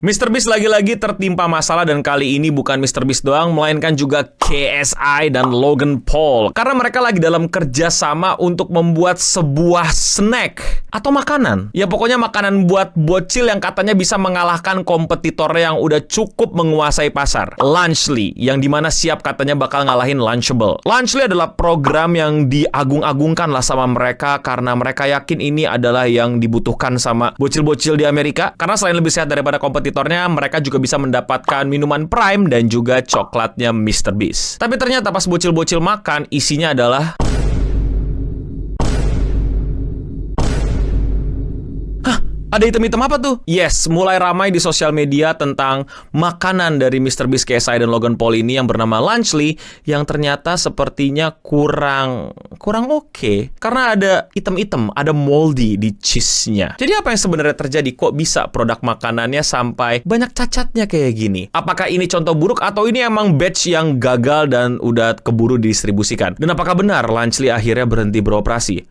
MrBeast lagi-lagi tertimpa masalah dan kali ini bukan MrBeast doang, melainkan juga KSI dan Logan Paul. Karena mereka lagi dalam kerjasama untuk membuat sebuah snack atau makanan. Ya pokoknya makanan buat bocil yang katanya bisa mengalahkan kompetitor yang udah cukup menguasai pasar. Lunchly, yang dimana siap katanya bakal ngalahin Lunchable. Lunchly adalah program yang diagung-agungkan lah sama mereka karena mereka yakin ini adalah yang dibutuhkan sama bocil-bocil di Amerika. Karena selain lebih sehat daripada kompetitornya, mereka juga bisa mendapatkan minuman Prime dan juga coklatnya MrBeast. Tapi ternyata pas bocil-bocil makan, isinya adalah ada item-item apa tuh? Yes, mulai ramai di sosial media tentang makanan dari MrBeast, KSI, dan Logan Paul ini yang bernama Lunchly yang ternyata sepertinya kurang oke. Karena ada item-item, ada moldy di cheese-nya. Jadi apa yang sebenarnya terjadi? Kok bisa produk makanannya sampai banyak cacatnya kayak gini? Apakah ini contoh buruk atau ini emang batch yang gagal dan udah keburu didistribusikan? Dan apakah benar Lunchly akhirnya berhenti beroperasi?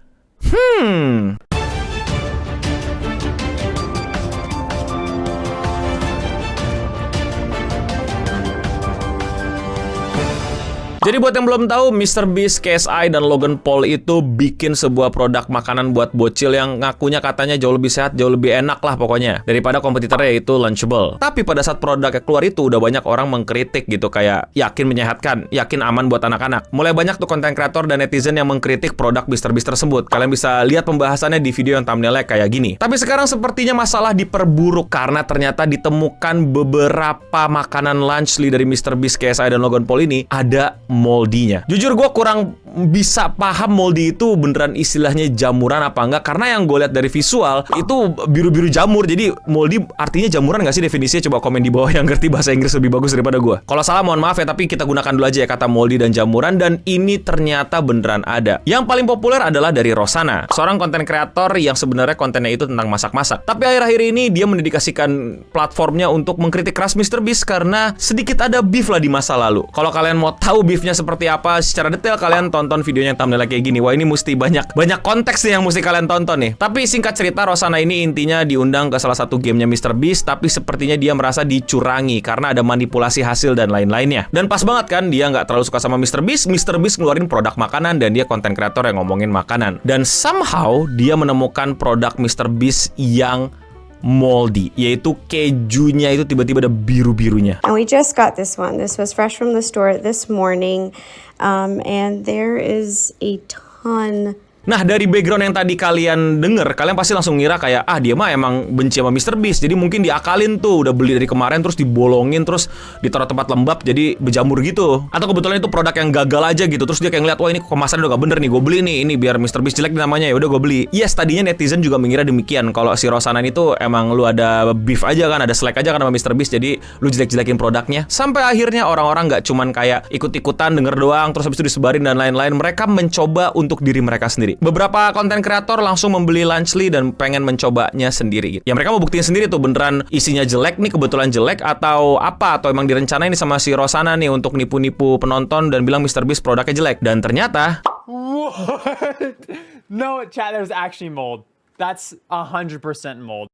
Jadi buat yang belum tahu, MrBeast, KSI, dan Logan Paul itu bikin sebuah produk makanan buat bocil yang ngakunya katanya jauh lebih sehat, jauh lebih enak lah pokoknya daripada kompetitornya yaitu Lunchable. Tapi pada saat produknya keluar itu udah banyak orang mengkritik gitu, kayak yakin menyehatkan, yakin aman buat anak-anak. Mulai banyak tuh konten kreator dan netizen yang mengkritik produk MrBeast tersebut. Kalian bisa lihat pembahasannya di video yang thumbnailnya kayak gini. Tapi sekarang sepertinya masalah diperburuk karena ternyata ditemukan beberapa makanan Lunchly dari MrBeast, KSI, dan Logan Paul ini ada moldinya. Jujur gue kurang bisa paham moldy itu beneran istilahnya jamuran apa enggak, karena yang gue lihat dari visual itu biru-biru jamur. Jadi moldy artinya jamuran nggak sih definisinya? Coba komen di bawah yang ngerti bahasa Inggris lebih bagus daripada gue. Kalau salah mohon maaf ya, tapi kita gunakan dulu aja ya kata moldy dan jamuran, dan ini ternyata beneran ada. Yang paling populer adalah dari Rosanna, seorang konten kreator yang sebenarnya kontennya itu tentang masak-masak. Tapi akhir-akhir ini dia mendedikasikan platformnya untuk mengkritik keras MrBeast karena sedikit ada beef lah di masa lalu. Kalau kalian mau tahu beefnya seperti apa secara detail, kalian tonton videonya yang thumbnail kayak gini. Wah, ini mesti banyak konteks nih yang mesti kalian tonton nih. Tapi singkat cerita, Rosanna ini intinya diundang ke salah satu gamenya MrBeast, tapi sepertinya dia merasa dicurangi karena ada manipulasi hasil dan lain-lainnya. Dan pas banget kan, dia nggak terlalu suka sama MrBeast ngeluarin produk makanan dan dia konten kreator yang ngomongin makanan. Dan somehow dia menemukan produk MrBeast yang moldy, yaitu kejunya itu tiba-tiba ada biru-birunya. And we just got this one. This was fresh from the store this morning, and there is a ton. Nah, dari background yang tadi kalian denger, kalian pasti langsung ngira kayak, dia mah emang benci sama MrBeast. Jadi mungkin diakalin tuh, udah beli dari kemarin terus dibolongin, terus ditaruh tempat lembab jadi berjamur gitu. Atau kebetulan itu produk yang gagal aja gitu. Terus dia kayak ngeliat, wah ini kemasannya udah gak bener nih, gue beli nih, ini biar MrBeast jelek namanya, ya udah gue beli. Yes, tadinya netizen juga mengira demikian. Kalau si Rosanna itu emang lu ada beef aja kan, ada slack aja kan sama MrBeast, jadi lu jelek-jelekin produknya. Sampai akhirnya orang-orang gak cuman kayak ikut-ikutan denger doang, terus habis itu disebarin dan lain-lain. Mereka mencoba untuk diri mereka sendiri. Beberapa konten kreator langsung membeli Lunchly dan pengen mencobanya sendiri gitu. Ya mereka mau buktiin sendiri tuh beneran isinya jelek nih, kebetulan jelek atau apa, atau emang direncanain sama si Rosanna nih untuk nipu-nipu penonton dan bilang MrBeast produknya jelek. Dan ternyata What? No, chat, that was actually mold. That's 100% mold.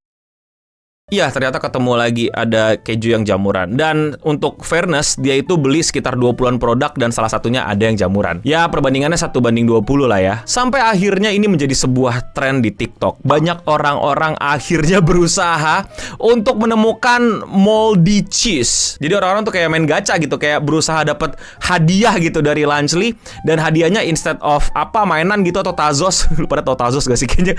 iya, ternyata ketemu lagi ada keju yang jamuran. Dan untuk fairness, dia itu beli sekitar 20-an produk dan salah satunya ada yang jamuran. Ya, perbandingannya 1:20 lah ya. Sampai akhirnya ini menjadi sebuah tren di TikTok. Banyak orang-orang akhirnya berusaha untuk menemukan moldy cheese. Jadi orang-orang tuh kayak main gacha gitu, kayak berusaha dapat hadiah gitu dari Lunchly. Dan hadiahnya instead of mainan gitu atau Tazos. Lu pada tau Tazos gak sih? Kayaknya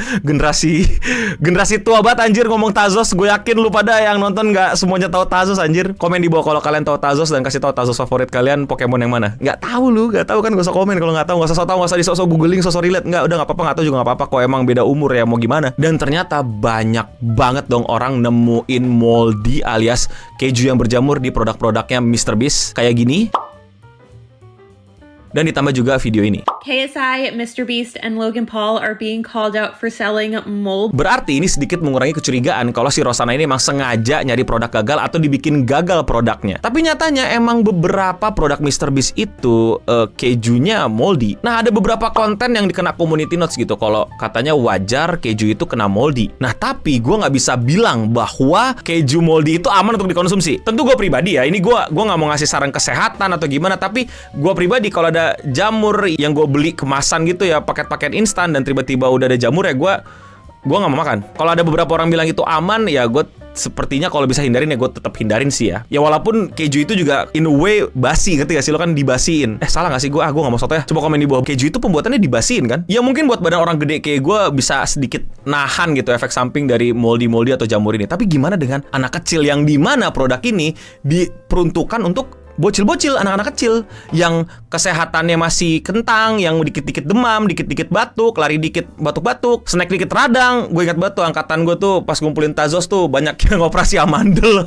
generasi tua banget anjir ngomong Tazos. Gue yakin lu pada yang nonton nggak semuanya tahu Tazos anjir. Komen di bawah kalau kalian tahu Tazos dan kasih tahu Tazos favorit kalian Pokemon yang mana. Nggak tahu kan, gak usah komen kalau nggak tahu, nggak usah disosok googling, sosok relate. Nggak apa-apa, nggak tahu juga nggak apa-apa kok, emang beda umur ya, mau gimana. Dan ternyata banyak banget dong orang nemuin moldy alias keju yang berjamur di produk-produknya MrBeast kayak gini. Dan ditambah juga video ini. KSI, Mr. Beast, and Logan Paul are being called out for selling mold. Berarti ini sedikit mengurangi kecurigaan kalau si Rosanna ini emang sengaja nyari produk gagal atau dibikin gagal produknya. Tapi nyatanya emang beberapa produk MrBeast itu kejunya moldy. Nah, ada beberapa konten yang dikena community notes gitu kalau katanya wajar keju itu kena moldy. Nah, tapi gue nggak bisa bilang bahwa keju moldy itu aman untuk dikonsumsi. Tentu gue pribadi ya, ini gue nggak mau ngasih saran kesehatan atau gimana, tapi gue pribadi kalau ada jamur yang gue beli kemasan gitu ya, paket-paket instan dan tiba-tiba udah ada jamur ya gue nggak mau makan. Kalau ada beberapa orang bilang itu aman, ya gue sepertinya kalau bisa hindarin ya gue tetap hindarin sih ya. Ya walaupun keju itu juga in a way basi, ngerti gak sih? Lo kan dibasiin. Salah gak sih gue? Gue gak mau soto ya. Coba komen di bawah. Keju itu pembuatannya dibasiin kan? Ya mungkin buat badan orang gede kayak gue bisa sedikit nahan gitu efek samping dari moldy atau jamur ini. Tapi gimana dengan anak kecil yang dimana produk ini diperuntukkan untuk bocil-bocil, anak-anak kecil yang kesehatannya masih kentang, yang dikit-dikit demam, dikit-dikit batuk, lari dikit batuk-batuk, snack dikit radang. Gue ingat banget tuh angkatan gue tuh pas ngumpulin Tazos tuh banyak yang operasi amandel.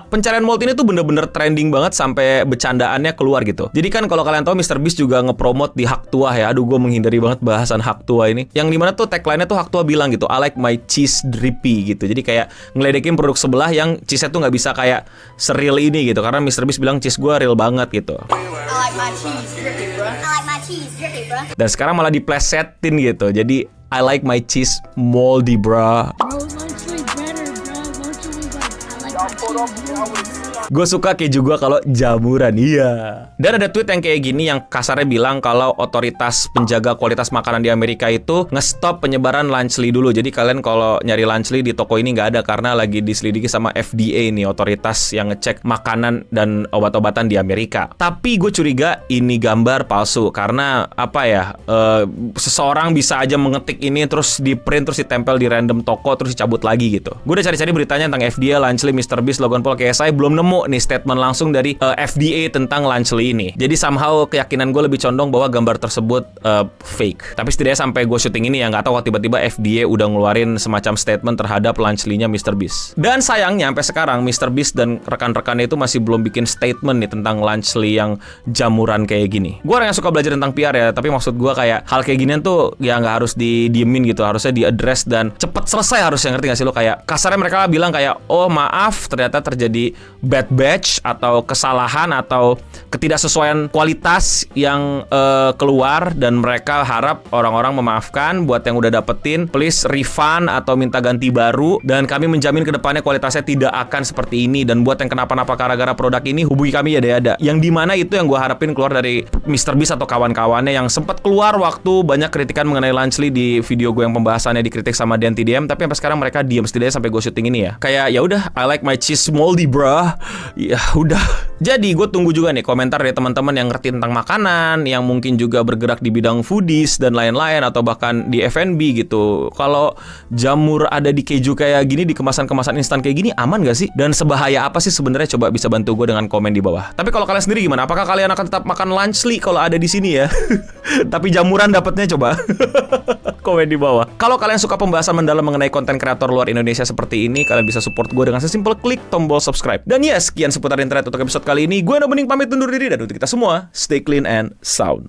Pencarian mold ini tuh bener-bener trending banget sampai bercandaannya keluar gitu. Jadi kan kalau kalian tahu MrBeast juga ngepromot di Hak Tua ya. Aduh, gue menghindari banget bahasan Hak Tua ini. Yang dimana tuh tagline-nya tuh Hak Tua bilang gitu, I like my cheese drippy gitu. Jadi kayak ngeledekin produk sebelah yang cheese-nya tuh nggak bisa kayak seril ini gitu. Karena MrBeast bilang cheese gue real banget gitu. I like my cheese drippy, bro. I like my cheese drippy, bro. Dan sekarang malah diplesetin gitu. Jadi I like my cheese moldy, bro. Bro, lunch better, bro. Lunch was like, I like my cheese. Gue suka keju gue kalau jamuran, iya. Dan ada tweet yang kayak gini yang kasarnya bilang kalau otoritas penjaga kualitas makanan di Amerika itu nge-stop penyebaran Lunchly dulu. Jadi kalian kalau nyari Lunchly di toko ini nggak ada karena lagi diselidiki sama FDA nih, otoritas yang ngecek makanan dan obat-obatan di Amerika. Tapi gue curiga ini gambar palsu karena apa ya? Seseorang bisa aja mengetik ini terus di print terus ditempel di random toko terus dicabut lagi gitu. Gue udah cari-cari beritanya tentang FDA, Lunchly, MrBeast, Logan Paul, KSI, belum nemu nih statement langsung dari FDA tentang Lunchly ini. Jadi somehow keyakinan gue lebih condong bahwa gambar tersebut fake. Tapi setidaknya sampai gue syuting ini ya nggak tahu tiba-tiba FDA udah ngeluarin semacam statement terhadap Lunchly-nya MrBeast. Dan sayangnya sampai sekarang MrBeast dan rekan-rekannya itu masih belum bikin statement nih tentang Lunchly yang jamuran kayak gini. Gue orang yang suka belajar tentang PR ya, tapi maksud gue kayak hal kayak ginian tuh ya nggak harus didiemin gitu, harusnya diaddress dan cepet selesai harusnya, ngerti gak sih lo? Kayak kasarnya mereka bilang kayak oh maaf ternyata terjadi bad batch atau kesalahan atau ketidaksesuaian kualitas yang keluar dan mereka harap orang-orang memaafkan. Buat yang udah dapetin please refund atau minta ganti baru dan kami menjamin kedepannya kualitasnya tidak akan seperti ini. Dan buat yang kenapa-napa gara-gara produk ini hubungi kami ya ada. Yang dimana itu yang gue harapin keluar dari MrBeast atau kawan-kawannya yang sempat keluar waktu banyak kritikan mengenai Lunchly di video gue yang pembahasannya dikritik sama Dan TDM. Tapi sampai sekarang mereka diam setidaknya sampai gue syuting ini ya. Kayak ya udah, I like my cheese moldy bro. Ya udah. Jadi gue tunggu juga nih komentar dari teman-teman yang ngerti tentang makanan, yang mungkin juga bergerak di bidang foodies dan lain-lain atau bahkan di F&B gitu. Kalau jamur ada di keju kayak gini, di kemasan-kemasan instan kayak gini, aman gak sih? Dan sebahaya apa sih sebenarnya? Coba bisa bantu gue dengan komen di bawah. Tapi kalau kalian sendiri gimana? Apakah kalian akan tetap makan Lunchly kalau ada di sini ya? Tapi jamuran dapatnya coba. Komen di bawah. Kalau kalian suka pembahasan mendalam mengenai konten kreator luar Indonesia seperti ini, kalian bisa support gue dengan sesimpel klik tombol subscribe. Dan ya, sekian seputar internet untuk episode kali ini. Gue Bening pamit undur diri dan untuk kita semua, stay clean and sound.